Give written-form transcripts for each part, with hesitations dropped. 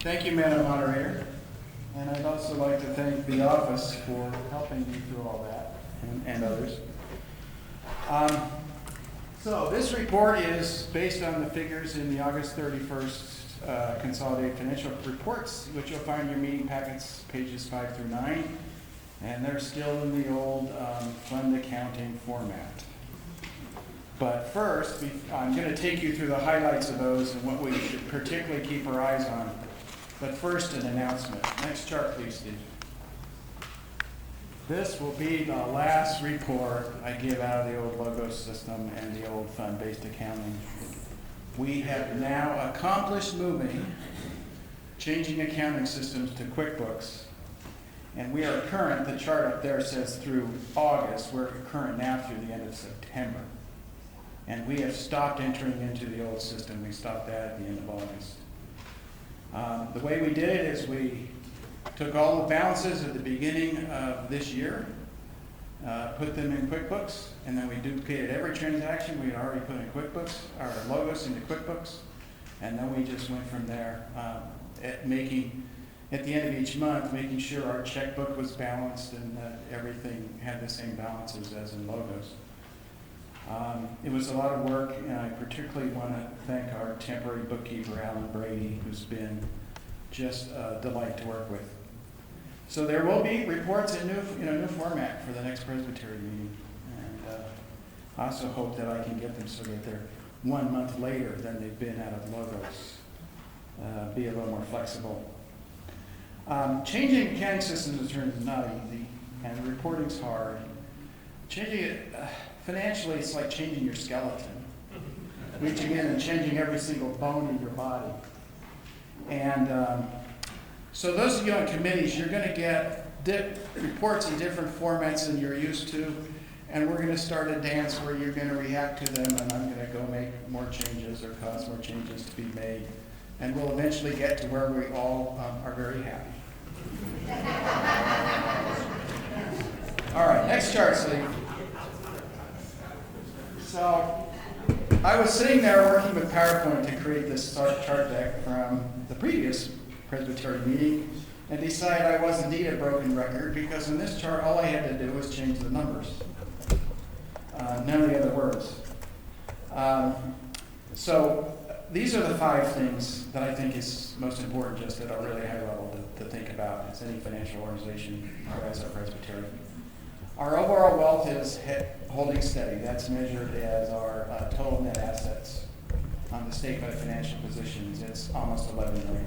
Thank you, Madam Moderator. And I'd also like to thank the office for helping me through all that, and others. So this report is based on the figures in the August 31st consolidated financial reports, which you'll find in your meeting packets, pages 5 through 9. And they're still in the old fund accounting format. But first, I'm going to take you through the highlights of those and what we should particularly keep our eyes on. But first, an announcement. Next chart, please, Steve. This will be the last report I give out of the old logo system and the old fund-based accounting. We have now accomplished changing accounting systems to QuickBooks. And we are current, the chart up there says through August, we're current now through the end of September. And we have stopped entering into the old system. We stopped that at the end of August. The way we did it is we took all the balances at the beginning of this year, put them in QuickBooks, and then we duplicated every transaction we had already put in QuickBooks, our logos into QuickBooks, and then we just went from there at the end of each month, making sure our checkbook was balanced and that everything had the same balances as in logos. It was a lot of work, and I particularly want to thank our temporary bookkeeper, Alan Brady, who's been just a delight to work with. So there will be reports in a new format for the next Presbytery meeting. And I also hope that I can get them so that they're 1 month later than they've been out of logos. Be a little more flexible. Changing accounting systems is not easy, and reporting's hard. Changing it financially, it's like changing your skeleton, reaching in and changing every single bone in your body. And so those of you on committees, you're going to get reports in different formats than you're used to, and we're going to start a dance where you're going to react to them, and I'm going to go make more changes or cause more changes to be made. And we'll eventually get to where we all are very happy. All right, next chart, Steve. So I was sitting there working with PowerPoint to create this chart deck from the previous Presbytery meeting and decided I was indeed a broken record because in this chart all I had to do was change the numbers. None of the other words. So these are the 5 things that I think is most important just at a really high level to think about as any financial organization or as a Presbytery. Our overall wealth is holding steady. That's measured as our total net assets on the statement of financial positions. It's almost $11 million.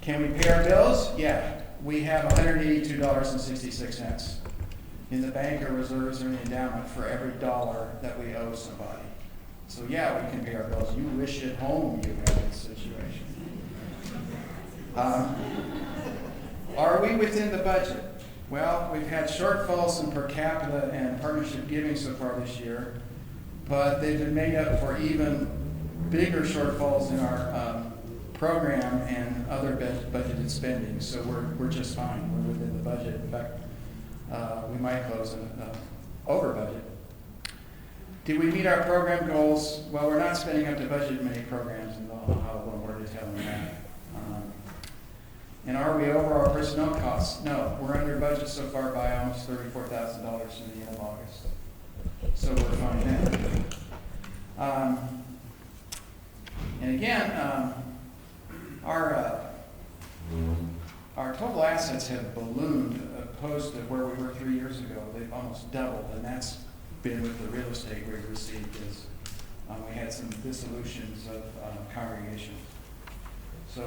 Can we pay our bills? Yeah. We have $182.66 in the bank or reserves or in the endowment for every dollar that we owe somebody. So yeah, we can pay our bills. You wish at home you had this situation. Are we within the budget? Well, we've had shortfalls in per capita and partnership giving so far this year, but they've been made up for even bigger shortfalls in our program and other budgeted spending. So we're just fine. We're within the budget. In fact, we might close over budget. Did we meet our program goals? Well, we're not spending up to budget in many programs, and I'll have a little more detail on that. And are we over our personnel costs? No, we're under budget so far by almost $34,000 in the end of August. So we're fine there. And again, our total assets have ballooned opposed to where we were 3 years ago. They've almost doubled, and that's been with the real estate we received as we had some dissolutions of congregations. So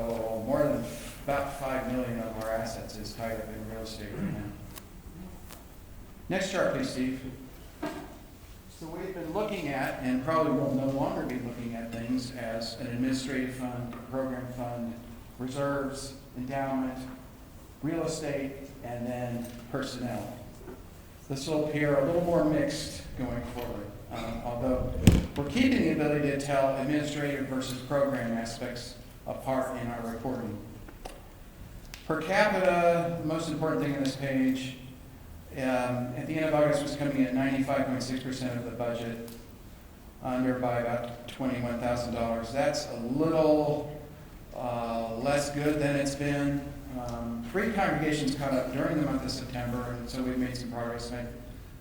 more than about $5 million of our assets is tied up in real estate right now. Next chart, please, Steve. So we've been looking at, and probably will no longer be looking at things as an administrative fund, program fund, reserves, endowment, real estate, and then personnel. This will appear a little more mixed going forward, although we're keeping the ability to tell administrative versus program aspects apart in our reporting. Per capita, the most important thing on this page, at the end of August was coming at 95.6% of the budget, under by about $21,000. That's a little that's good. Then it's been 3 congregations caught up during the month of September, and so we've made some progress. And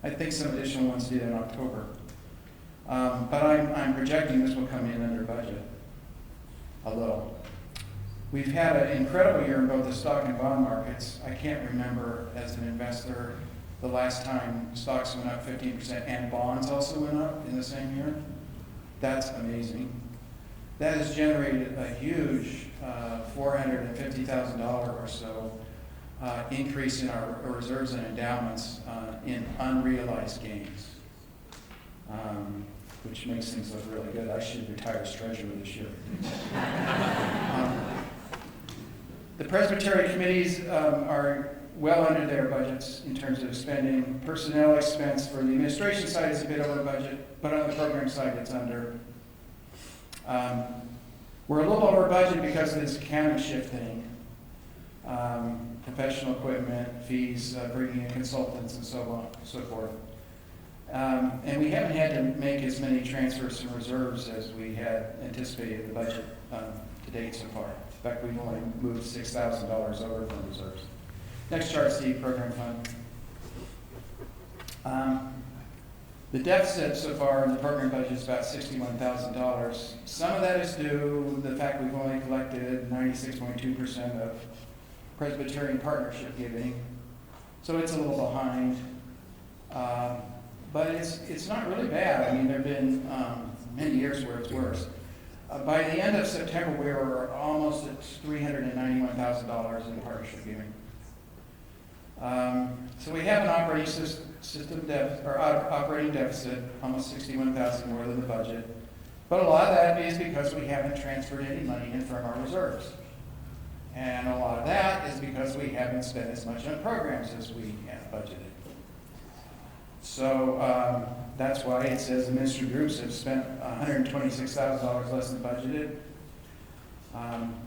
I think some additional ones did in October. But I'm projecting this will come in under budget a little. We've had an incredible year in both the stock and bond markets. I can't remember as an investor the last time stocks went up 15% and bonds also went up in the same year. That's amazing. That has generated a huge $450,000 or so increase in our reserves and endowments in unrealized gains, which makes things look really good. I should retire as treasurer this year. The Presbytery committees are well under their budgets in terms of spending. Personnel expense for the administration side is a bit over budget, but on the program side it's under. We're a little over budget because of this accounting shift thing. Professional equipment, fees, bringing in consultants and so on, so forth. And we haven't had to make as many transfers from reserves as we had anticipated in the budget to date so far. In fact, we've only moved $6,000 over from reserves. Next chart, Steve, program fund. The deficit so far in the program budget is about $61,000. Some of that is due to the fact we've only collected 96.2% of Presbyterian partnership giving. So it's a little behind. But it's not really bad. I mean, there have been many years where it's worse. By the end of September, we were almost at $391,000 in partnership giving. So we have an operating operating deficit, almost $61,000 more than the budget. But a lot of that is because we haven't transferred any money in from our reserves. And a lot of that is because we haven't spent as much on programs as we have budgeted. So that's why it says the ministry groups have spent $126,000 less than budgeted.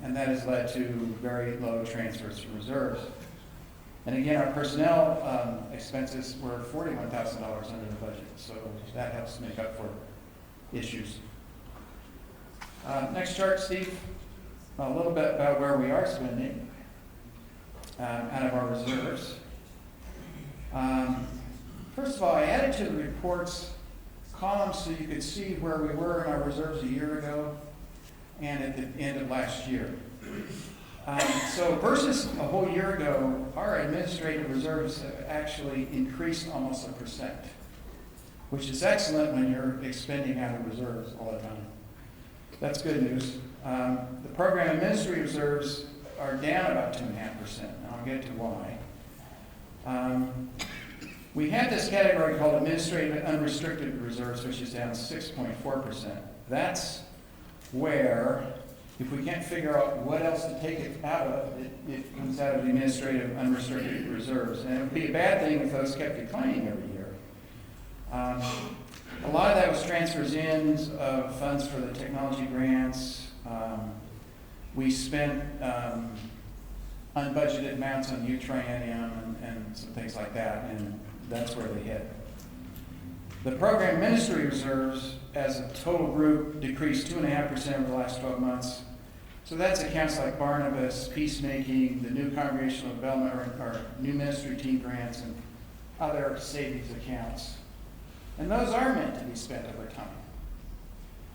And that has led to very low transfers from reserves. And again, our personnel expenses were $41,000 under the budget. So that helps make up for issues. Next chart, Steve. A little bit about where we are spending out of our reserves. First of all, I added to the reports columns so you could see where we were in our reserves a year ago and at the end of last year. So versus a whole year ago, our administrative reserves have actually increased almost 1%, which is excellent when you're expending out of reserves all the time. That's good news. The program administrative reserves are down about 2.5%, and I'll get to why. We have this category called administrative unrestricted reserves, which is down 6.4%. That's where, if we can't figure out what else to take it out of, it comes out of the administrative unrestricted reserves. And it would be a bad thing if those kept declining every year. A lot of that was transfers in of funds for the technology grants. We spent unbudgeted amounts on Utranium and some things like that, and that's where they hit. The program ministry reserves as a total group decreased 2.5% over the last 12 months. So that's accounts like Barnabas, Peacemaking, the new congregational development or new ministry team grants, and other savings accounts. And those are meant to be spent over time.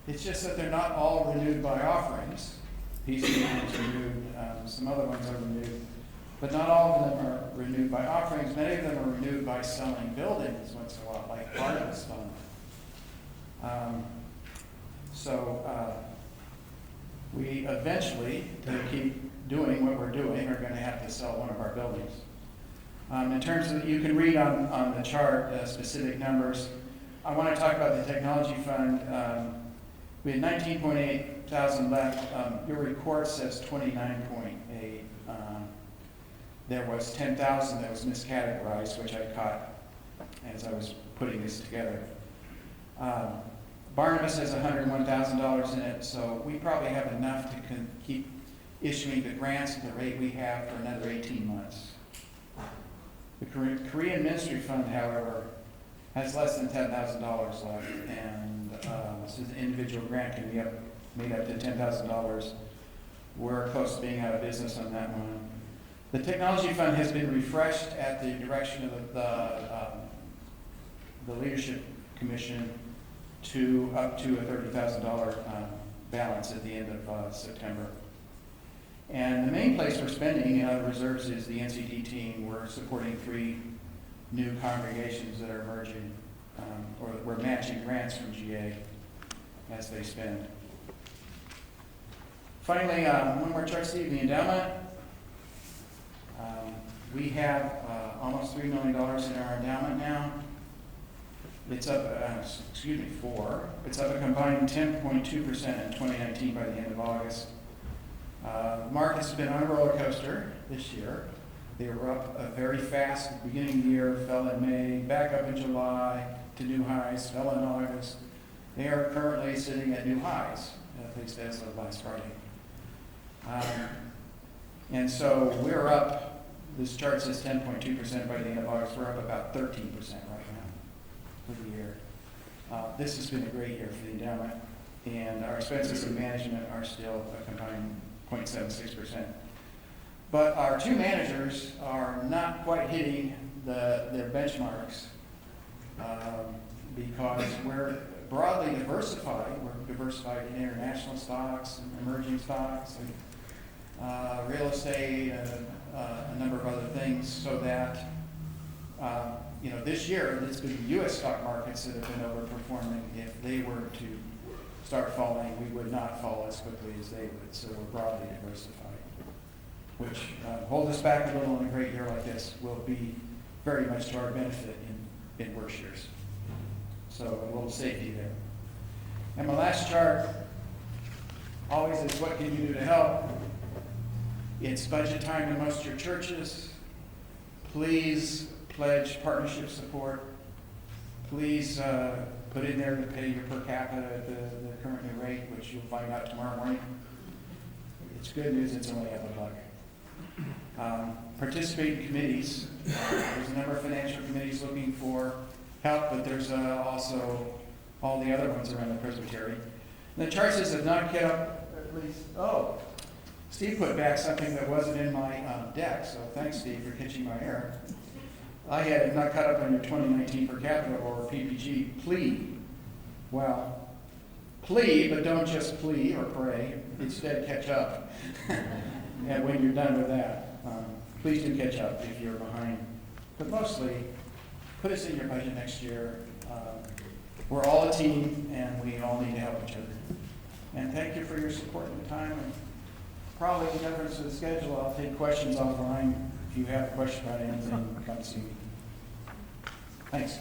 It's just that they're not all renewed by offerings. Peacemaking is renewed, some other ones are renewed. But not all of them are renewed by offerings. Many of them are renewed by selling buildings once in a while, like Barnabas Fund. We eventually, to keep doing what we're doing, are going to have to sell one of our buildings. In terms of, you can read on the chart specific numbers. I want to talk about the technology fund. We had 19.8 thousand left. Your report says 29.8. There was 10,000 that was miscategorized, which I caught as I was putting this together. Barnabas has $101,000 in it, so we probably have enough to keep issuing the grants at the rate we have for another 18 months. The Korean Ministry Fund, however, has less than $10,000 left, and so the individual grant can be made up to $10,000. we're close to being out of business on that one. The technology fund has been refreshed at the direction of the leadership commission to up to a $30,000 balance at the end of September. And the main place we're spending out of reserves is the NCD team. We're supporting 3 new congregations that are emerging, or we're matching grants from GA as they spend. Finally, one more chart, Steve, the endowment. We have almost $3 million in our endowment now. It's up, 4. It's up a combined 10.2% in 2019 by the end of August. Markets have been on a roller coaster this year. They were up very fast at the beginning of the year, fell in May, back up in July to new highs, fell in August. They are currently sitting at new highs, at least as of last Friday. And so we're up, this chart says 10.2% by the end of August. We're up about 13% right now for the year. This has been a great year for the endowment, and our expenses and management are still a combined 0.76%. But our 2 managers are not quite hitting their benchmarks because we're broadly diversified. We're diversified in international stocks and emerging stocks and real estate and a number of other things, so that this year it's been the U.S. stock markets that have been overperforming. If they were to start falling, we would not fall as quickly as they would. So we're broadly diversified, which holds us back a little in a great year like this. Will be very much to our benefit in worse years. So a little safety there. And my last chart always is, what can you do to help? It's budget time in most of your churches. Please pledge partnership support. Please put in there to pay your per capita at the current new rate, which you'll find out tomorrow morning. It's good news, it's only $1. Participate in committees. There's a number of financial committees looking for help, but there's also all the other ones around the Presbytery. And the chart says have not kept up, at least, Steve put back something that wasn't in my deck, so thanks, Steve, for catching my error. I had not caught up on your 2019 per capita or PPG plea. Well, plea, but don't just plea or pray. Instead, catch up. And when you're done with that, please do catch up if you're behind. But mostly, put us in your budget next year. We're all a team, and we all need to help each other. And thank you for your support and time. And probably in reference to the schedule, I'll take questions offline. If you have a question about anything, come see me. Thanks.